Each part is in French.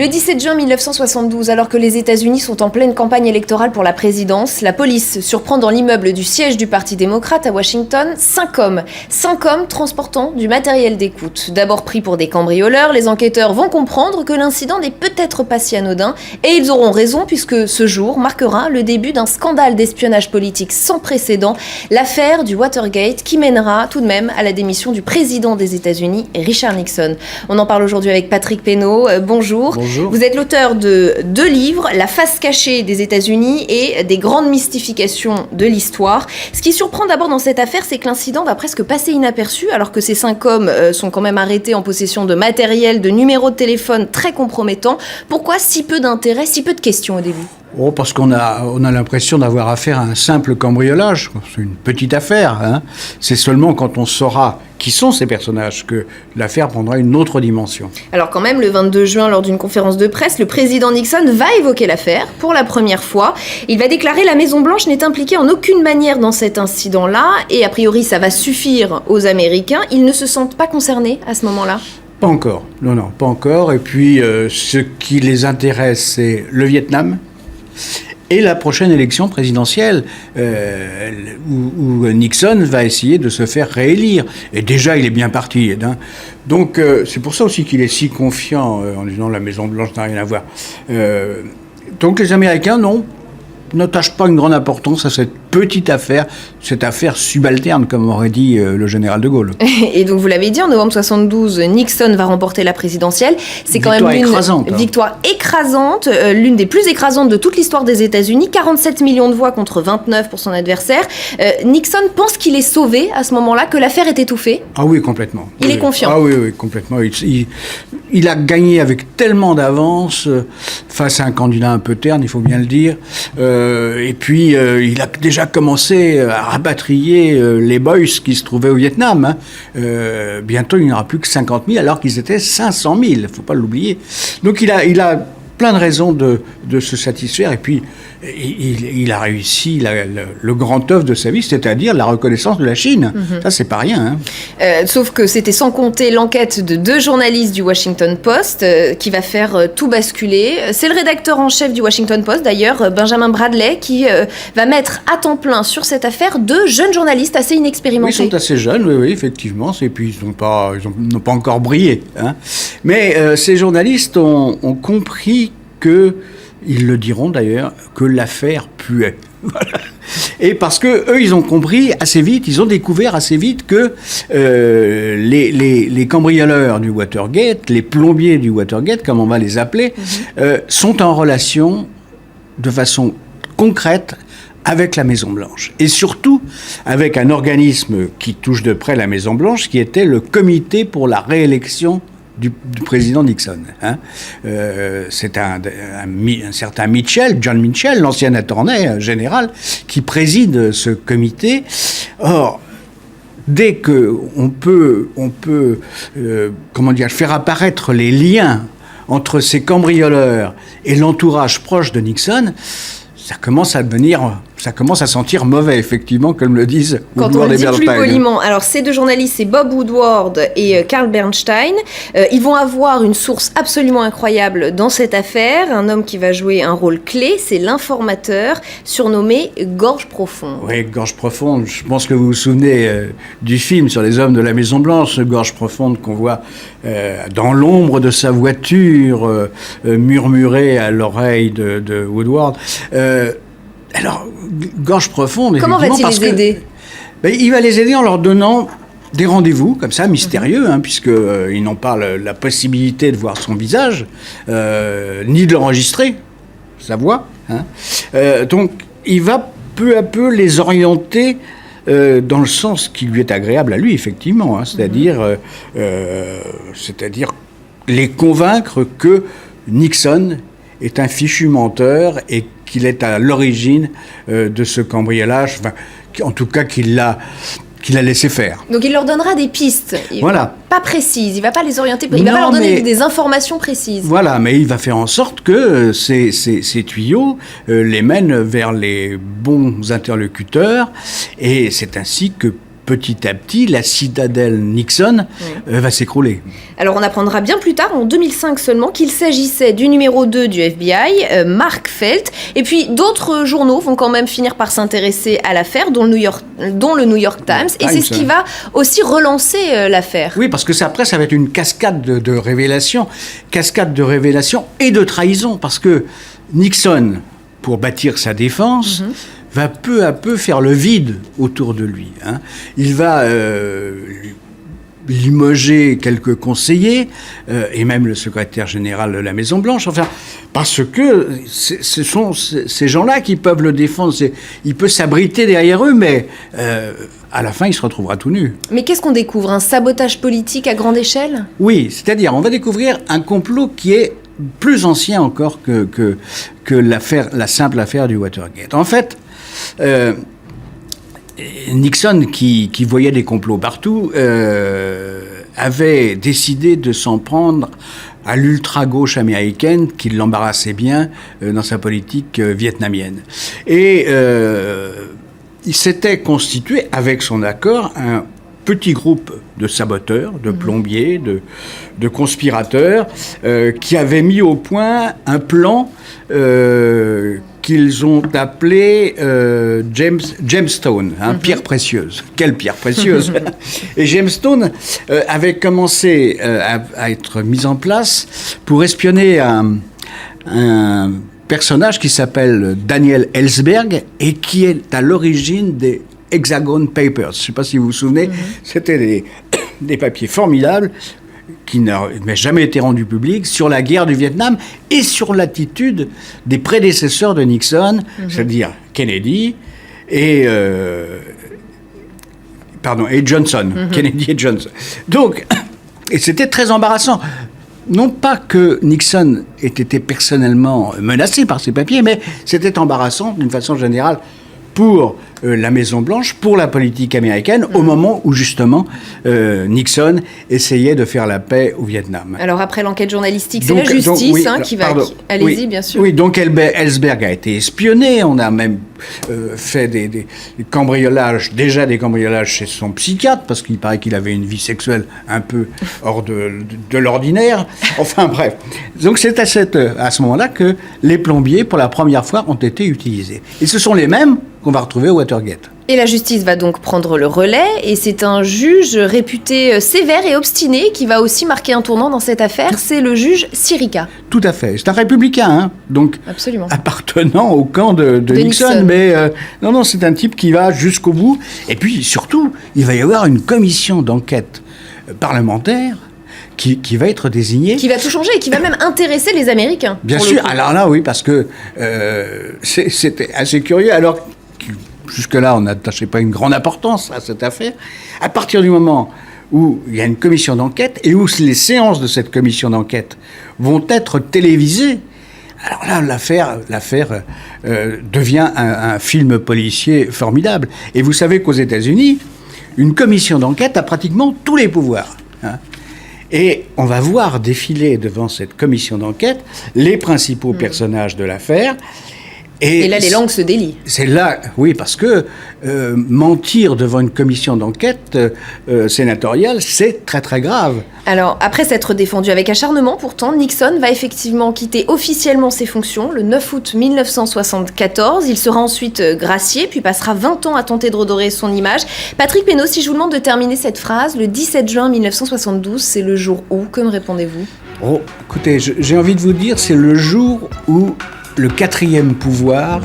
Le 17 juin 1972, alors que les États-Unis sont en pleine campagne électorale pour la présidence, la police surprend dans l'immeuble du siège du Parti démocrate à Washington 5 hommes. 5 hommes transportant du matériel d'écoute. D'abord pris pour des cambrioleurs, les enquêteurs vont comprendre que l'incident n'est peut-être pas si anodin, et ils auront raison puisque ce jour marquera le début d'un scandale d'espionnage politique sans précédent, l'affaire du Watergate qui mènera tout de même à la démission du président des États-Unis, Richard Nixon. On en parle aujourd'hui avec Patrick Pénaud. Bonjour. Bonjour. Vous êtes l'auteur de 2 livres, La face cachée des États-Unis et des grandes mystifications de l'histoire. Ce qui surprend d'abord dans cette affaire, c'est que l'incident va presque passer inaperçu, alors que ces 5 hommes sont quand même arrêtés en possession de matériel, de numéros de téléphone très compromettants. Pourquoi si peu d'intérêt, si peu de questions au début ? Oh, parce qu'on a l'impression d'avoir affaire à un simple cambriolage. C'est une petite affaire. C'est seulement quand on saura qui sont ces personnages que l'affaire prendra une autre dimension. Alors quand même, le 22 juin, lors d'une conférence de presse, le président Nixon va évoquer l'affaire pour la première fois. Il va déclarer « La Maison-Blanche n'est impliquée en aucune manière dans cet incident-là » et a priori ça va suffire aux Américains. Ils ne se sentent pas concernés à ce moment-là ? Pas encore. Non, pas encore. Et puis, ce qui les intéresse, c'est le Vietnam et la prochaine élection présidentielle où Nixon va essayer de se faire réélire. Et déjà, il est bien parti. Donc, c'est pour ça aussi qu'il est si confiant en disant la Maison-Blanche n'a rien à voir. Donc, les Américains, n'attachent pas une grande importance à cette affaire subalterne, comme aurait dit le général de Gaulle. Et donc, vous l'avez dit, en novembre 72, Nixon va remporter la présidentielle. C'est quand même une victoire écrasante, l'une des plus écrasantes de toute l'histoire des États-Unis. 47 millions de voix contre 29 pour son adversaire. Nixon pense qu'il est sauvé à ce moment-là, que l'affaire est étouffée. Ah oui, complètement. Il est confiant. Ah oui, complètement. Il a gagné avec tellement d'avance face à un candidat un peu terne, il faut bien le dire. Et puis, il a déjà commencé à rapatrier les boys qui se trouvaient au Vietnam. Bientôt, il n'y aura plus que 50 000, alors qu'ils étaient 500 000, il ne faut pas l'oublier. Donc, il a plein de raisons de se satisfaire. Et puis, il a réussi le grand œuvre de sa vie, c'est-à-dire la reconnaissance de la Chine. Ça, c'est pas rien. Sauf que c'était sans compter l'enquête de 2 journalistes du Washington Post qui va faire tout basculer. C'est le rédacteur en chef du Washington Post, d'ailleurs, Benjamin Bradley, qui va mettre à temps plein sur cette affaire 2 jeunes journalistes assez inexpérimentés. Oui, ils sont assez jeunes, oui, effectivement. Et puis, ils n'ont pas encore brillé. Mais ces journalistes ont compris que, ils le diront d'ailleurs, que l'affaire puait. Voilà. Et parce que eux, ils ont compris assez vite, ils ont découvert assez vite que les cambrioleurs du Watergate, les plombiers du Watergate, comme on va les appeler, sont en relation de façon concrète avec la Maison-Blanche. Et surtout avec un organisme qui touche de près la Maison-Blanche, qui était le Comité pour la réélection du président Nixon. C'est un certain Mitchell, John Mitchell, l'ancien attorney général, qui préside ce comité. Or, dès qu'on peut faire apparaître les liens entre ces cambrioleurs et l'entourage proche de Nixon, ça commence à sentir mauvais, effectivement, comme le disent Woodward et Bernstein. Quand on le dit plus poliment. Alors, ces 2 journalistes, c'est Bob Woodward et Carl Bernstein. Ils vont avoir une source absolument incroyable dans cette affaire. Un homme qui va jouer un rôle clé, c'est l'informateur, surnommé Gorge Profonde. Oui, Gorge Profonde. Je pense que vous vous souvenez du film sur les hommes de la Maison-Blanche, Gorge Profonde qu'on voit dans l'ombre de sa voiture murmurer à l'oreille de Woodward. Alors, Gorge Profonde... Comment va-t-il les aider ? Il va les aider en leur donnant des rendez-vous, comme ça, mystérieux, puisqu'ils n'ont pas la possibilité de voir son visage, ni de l'enregistrer, sa voix. Donc, il va peu à peu les orienter dans le sens qui lui est agréable à lui, effectivement, c'est-à-dire les convaincre que Nixon est un fichu menteur et qu'il est à l'origine de ce cambriolage, en tout cas qu'il l'a laissé faire. Donc il leur donnera des pistes, pas précises, il ne va pas les orienter, il ne va pas leur donner des informations précises. Voilà, mais il va faire en sorte que ces tuyaux les mènent vers les bons interlocuteurs, et c'est ainsi que petit à petit, la citadelle Nixon va s'écrouler. Alors on apprendra bien plus tard, en 2005 seulement, qu'il s'agissait du numéro 2 du FBI, Mark Felt. Et puis d'autres journaux vont quand même finir par s'intéresser à l'affaire, dont le New York Times. Et c'est ce qui va aussi relancer l'affaire. Oui, parce que après, ça va être une cascade de révélations. Cascade de révélations et de trahison. Parce que Nixon, pour bâtir sa défense, va peu à peu faire le vide autour de lui. Il va limoger quelques conseillers, et même le secrétaire général de la Maison-Blanche, enfin, parce que ce sont ces gens-là qui peuvent le défendre. Il peut s'abriter derrière eux, mais à la fin, il se retrouvera tout nu. Mais qu'est-ce qu'on découvre? Un sabotage politique à grande échelle? Oui, c'est-à-dire, on va découvrir un complot qui est plus ancien encore que la simple affaire du Watergate. En fait, Nixon, qui voyait des complots partout, avait décidé de s'en prendre à l'ultra-gauche américaine qui l'embarrassait bien dans sa politique vietnamienne. Et il s'était constitué, avec son accord, un petit groupe de saboteurs, de plombiers, de conspirateurs, qui avaient mis au point un plan qu'ils ont appelé Gemstone, pierre précieuse. Quelle pierre précieuse! Et Gemstone avait commencé à être mis en place pour espionner un personnage qui s'appelle Daniel Ellsberg et qui est à l'origine des Hexagon Papers. Je ne sais pas si vous vous souvenez, c'était des papiers formidables qui n'avaient jamais été rendus publics sur la guerre du Vietnam et sur l'attitude des prédécesseurs de Nixon, c'est-à-dire Kennedy et Johnson. Kennedy et Johnson. Donc, et c'était très embarrassant. Non pas que Nixon ait été personnellement menacé par ces papiers, mais c'était embarrassant d'une façon générale pour la Maison-Blanche, pour la politique américaine, au moment où, justement, Nixon essayait de faire la paix au Vietnam. Alors, après l'enquête journalistique, c'est la justice qui va... Allez-y, bien sûr. Oui, donc Ellsberg a été espionné. On a même fait des cambriolages, déjà des cambriolages chez son psychiatre, parce qu'il paraît qu'il avait une vie sexuelle un peu hors de l'ordinaire. Enfin, bref. Donc, c'est à ce moment-là que les plombiers, pour la première fois, ont été utilisés. Et ce sont les mêmes qu'on va retrouver au Watergate. Et la justice va donc prendre le relais, et c'est un juge réputé sévère et obstiné qui va aussi marquer un tournant dans cette affaire, c'est le juge Sirica. Tout à fait. C'est un républicain, donc absolument appartenant au camp de Nixon. Mais non, c'est un type qui va jusqu'au bout. Et puis, surtout, il va y avoir une commission d'enquête parlementaire qui va être désignée. Qui va tout changer et qui va même intéresser les Américains. Bien sûr. Alors là, oui, parce que c'était assez curieux. Alors, jusque-là, on n'attachait pas une grande importance à cette affaire. À partir du moment où il y a une commission d'enquête et où les séances de cette commission d'enquête vont être télévisées, alors là, l'affaire devient un film policier formidable. Et vous savez qu'aux États-Unis, une commission d'enquête a pratiquement tous les pouvoirs. Et on va voir défiler devant cette commission d'enquête les principaux personnages de l'affaire. Et là, les langues se délient. C'est là, oui, parce que mentir devant une commission d'enquête sénatoriale, c'est très très grave. Alors, après s'être défendu avec acharnement, pourtant, Nixon va effectivement quitter officiellement ses fonctions le 9 août 1974. Il sera ensuite gracié, puis passera 20 ans à tenter de redorer son image. Patrick Pénaud, si je vous demande de terminer cette phrase, le 17 juin 1972, c'est le jour où? Que me répondez-vous? Oh, écoutez, j'ai envie de vous dire, c'est le jour où le quatrième pouvoir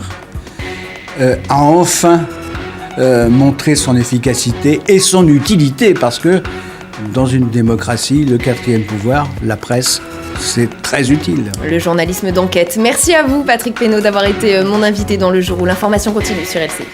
a enfin montré son efficacité et son utilité, parce que dans une démocratie, le quatrième pouvoir, la presse, c'est très utile. Le journalisme d'enquête. Merci à vous, Patrick Pénaud, d'avoir été mon invité dans Le Jour où l'information continue sur LCI.